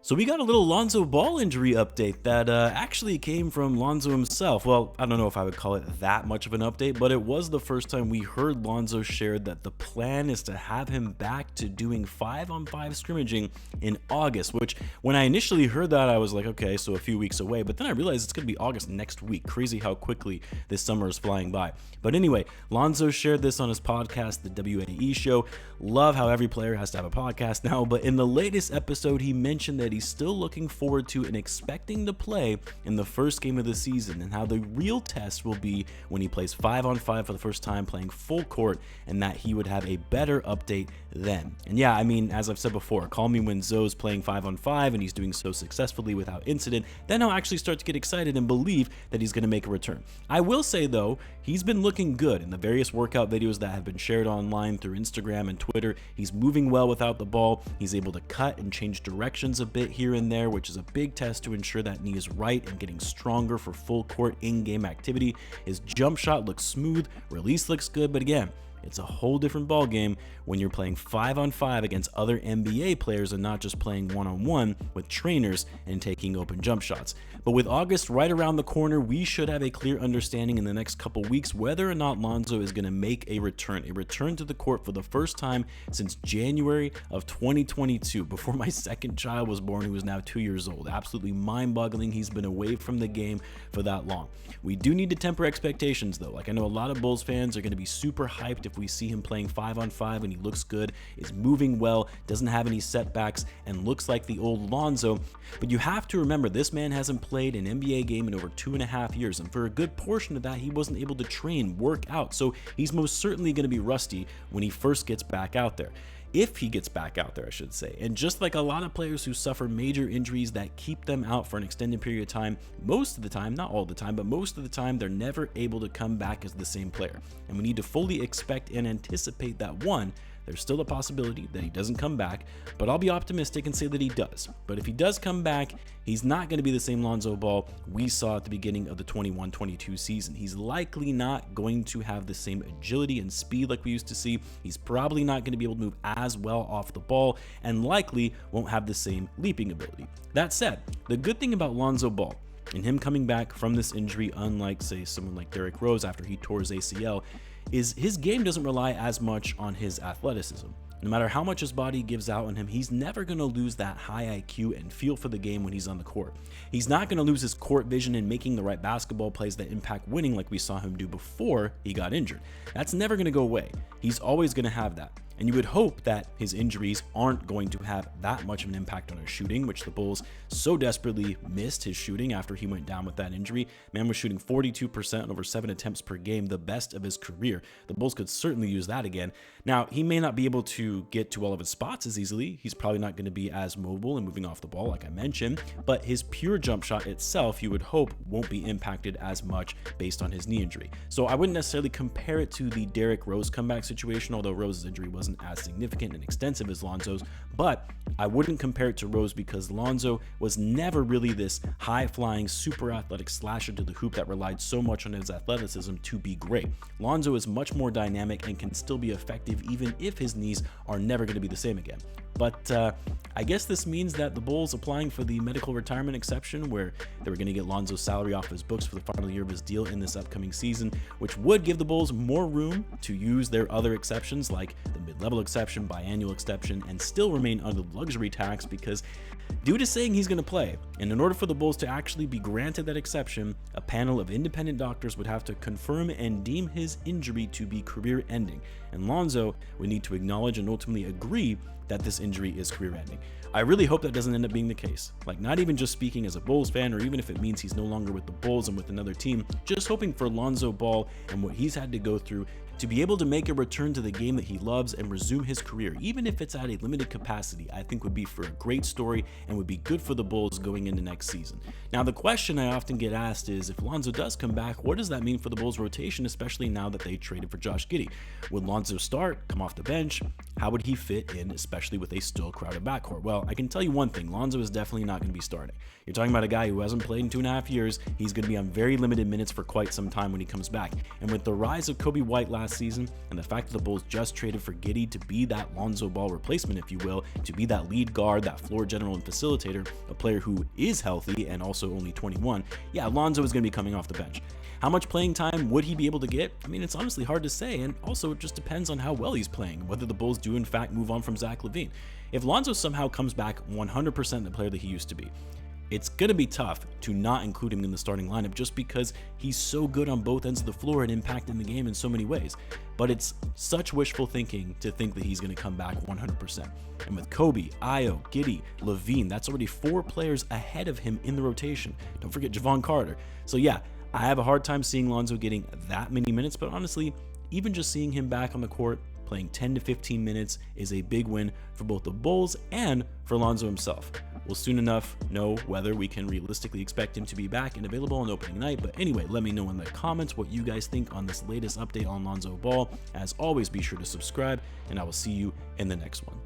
So we got a little Lonzo Ball injury update that actually came from Lonzo himself. Well, I don't know if I would call it that much of an update, but it was the first time we heard Lonzo share that the plan is to have him back to doing 5-on-5 scrimmaging in August, which when I initially heard that, I was like, okay, so a few weeks away, but then I realized it's going to be August next week. Crazy how quickly this summer is flying by. But anyway, Lonzo shared this on his podcast, the WAE Show. Love how every player has to have a podcast now, but in the latest episode, he mentioned that he's still looking forward to and expecting to play in the first game of the season, and how the real test will be when he plays 5-on-5 for the first time, playing full court, and that he would have a better update then. And yeah, I mean, as I've said before, call me when Zoe's playing 5-on-5 and he's doing so successfully without incident, then I'll actually start to get excited and believe that he's going to make a return. I will say though, he's been looking good in the various workout videos that have been shared online through Instagram and Twitter. He's moving well without the ball. He's able to cut and change directions a bit here and there, which is a big test to ensure that knee is right and getting stronger for full court in-game activity. His jump shot looks smooth, release looks good, but again, it's a whole different ball game when you're playing 5-on-5 against other NBA players and not just playing 1-on-1 with trainers and taking open jump shots. But with August right around the corner, we should have a clear understanding in the next couple weeks whether or not Lonzo is going to make a return to the court for the first time since January of 2022, before my second child was born, who is now 2 years old. Absolutely mind-boggling he's been away from the game for that long. We do need to temper expectations though. Like, I know a lot of Bulls fans are going to be super hyped if we see him playing 5-on-5 and he looks good, is moving well, doesn't have any setbacks, and looks like the old Lonzo. But you have to remember, this man hasn't played an NBA game in over 2.5 years, and for a good portion of that, he wasn't able to train, work out, so he's most certainly going to be rusty when he first gets back out there. If he gets back out there, I should say. And just like a lot of players who suffer major injuries that keep them out for an extended period of time, most of the time, not all the time, but most of the time, they're never able to come back as the same player. And we need to fully expect and anticipate that, one, there's still a possibility that he doesn't come back, but I'll be optimistic and say that he does. But if he does come back, he's not going to be the same Lonzo Ball we saw at the beginning of the 21-22 season. He's likely not going to have the same agility and speed like we used to see. He's probably not going to be able to move as well off the ball, and likely won't have the same leaping ability. That said, the good thing about Lonzo Ball and him coming back from this injury, unlike say someone like Derrick Rose after he tore his ACL, is his game doesn't rely as much on his athleticism. No matter how much his body gives out on him, he's never going to lose that high IQ and feel for the game when he's on the court. He's not going to lose his court vision in making the right basketball plays that impact winning like we saw him do before he got injured. That's never going to go away. He's always going to have that. And you would hope that his injuries aren't going to have that much of an impact on his shooting, which the Bulls so desperately missed his shooting after he went down with that injury. Man was shooting 42% on over 7 attempts per game, the best of his career. The Bulls could certainly use that again. Now, he may not be able to get to all of his spots as easily. He's probably not going to be as mobile and moving off the ball, like I mentioned, but his pure jump shot itself, you would hope, won't be impacted as much based on his knee injury. So I wouldn't necessarily compare it to the Derrick Rose comeback situation, although Rose's injury wasn't as significant and extensive as Lonzo's, but I wouldn't compare it to Rose because Lonzo was never really this high-flying, super athletic slasher to the hoop that relied so much on his athleticism to be great. Lonzo is much more dynamic and can still be effective even if his knees are never going to be the same again. But I guess this means that the Bulls applying for the medical retirement exception, where they were going to get Lonzo's salary off his books for the final year of his deal in this upcoming season, which would give the Bulls more room to use their other exceptions like the mid-level exception, biannual exception, and still remain under the luxury tax, because due to saying he's going to play, and in order for the Bulls to actually be granted that exception, a panel of independent doctors would have to confirm and deem his injury to be career-ending, and Lonzo would need to acknowledge and ultimately agree that this injury is career-ending. I really hope that doesn't end up being the case. Like, not even just speaking as a Bulls fan, or even if it means he's no longer with the Bulls and with another team, just hoping for Lonzo Ball and what he's had to go through to be able to make a return to the game that he loves and resume his career, even if it's at a limited capacity, I think would be for a great story and would be good for the Bulls going into next season. Now, the question I often get asked is, if Lonzo does come back, what does that mean for the Bulls rotation, especially now that they traded for Josh Giddey? Would Lonzo start, come off the bench? How would he fit in, especially with a still crowded backcourt? Well, I can tell you one thing, Lonzo is definitely not going to be starting. You're talking about a guy who hasn't played in 2.5 years. He's going to be on very limited minutes for quite some time when he comes back. And with the rise of Coby White last last season, and the fact that the Bulls just traded for Giddey to be that Lonzo Ball replacement, if you will, to be that lead guard, that floor general and facilitator, a player who is healthy and also only 21, yeah, Lonzo is going to be coming off the bench. How much playing time would he be able to get? I mean, it's honestly hard to say, and also it just depends on how well he's playing, whether the Bulls do in fact move on from Zach Lavine. If Lonzo somehow comes back 100% the player that he used to be, it's going to be tough to not include him in the starting lineup just because he's so good on both ends of the floor and impacting the game in so many ways. But it's such wishful thinking to think that he's going to come back 100%. And with Coby, Ayo, Giddey, Lavine, that's already 4 players ahead of him in the rotation. Don't forget Javon Carter. So yeah, I have a hard time seeing Lonzo getting that many minutes, but honestly, even just seeing him back on the court, playing 10 to 15 minutes is a big win for both the Bulls and for Lonzo himself. We'll soon enough know whether we can realistically expect him to be back and available on opening night. But anyway, let me know in the comments what you guys think on this latest update on Lonzo Ball. As always, be sure to subscribe, and I will see you in the next one.